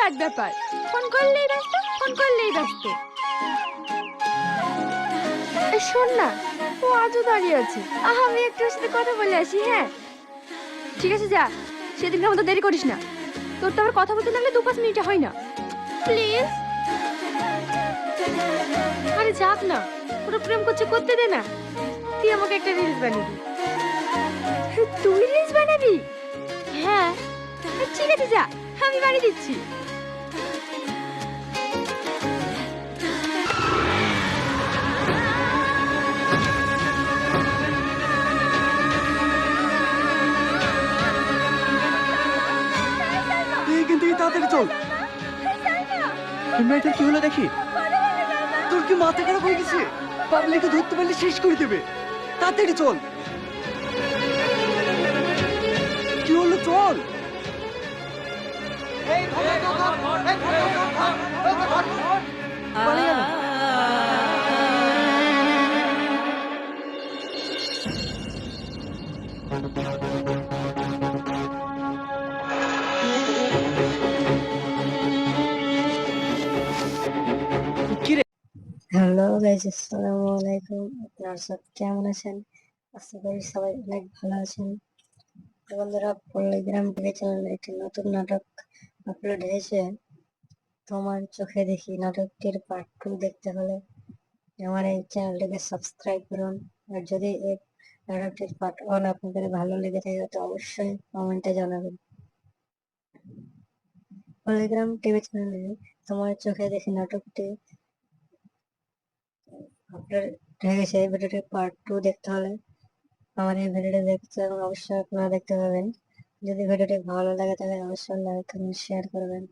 বিরাট ব্যাপার, ফোন করলেই ব্যস্ত, ফোন করলেই ব্যস্ত। শোন না, ও আজও দাঁড়িয়ে আছে, আমি একটু ওর সাথে কথা বলে আসি। হ্যাঁ ঠিক আছে, যা। সেদিনকার মতো দেরি করিস না, তোর তো আবার কথা বলতে লাগলে 2-5 মিনিটে হয় না। প্লিজ। আরে যাক না, ওরা প্রেম করছে, করতে দে না। তুই আমাকে একটা রিলস বানিয়ে দিবি। তুই রিলস বানাবি? হ্যাঁ ঠিক আছে, যা, আমি বানিয়ে দিচ্ছি। কিন্তু তাড়াতাড়ি চল। মেয়েটার কি হলো দেখি। তোর কি মাথা খারাপ হয়ে গেছে? পাবলিককে ধরতে পারলে শেষ করে দেবে। তাড়াতাড়ি চল। কি হলো, চল। পালিয়ে গেল। হ্যালো গাইস, আসসালামু আলাইকুম। আপনারা সব কেমন আছেন? আশা করি সবাই অনেক ভালো আছেন। তো বন্ধুরা, পল্লীগ্রাম টিভি চ্যানেলে একটি নতুন নাটক আপলোড হয়েছে, তোমার চোখে দেখি। নাটকটির পার্ট 2 দেখতে হলে আমার এই চ্যানেলটিকে সাবস্ক্রাইব করুন। আর যদি এই নাটকটির পার্ট 1 আপনাদের ভালো লেগে থাকে তো অবশ্যই কমেন্টে জানাবেন। পল্লীগ্রাম টিভি চ্যানেলে তোমার চোখে দেখি নাটকটি আপলোড হয়ে গেছে। এই ভিডিওটির পার্ট 2 দেখতে হলে আমার এই ভিডিওটি দেখতে অবশ্যই আপনারা দেখতে পাবেন। যদি ভিডিওটি ভালো লাগে তাহলে অবশ্যই লাইক করুন, শেয়ার করবেন।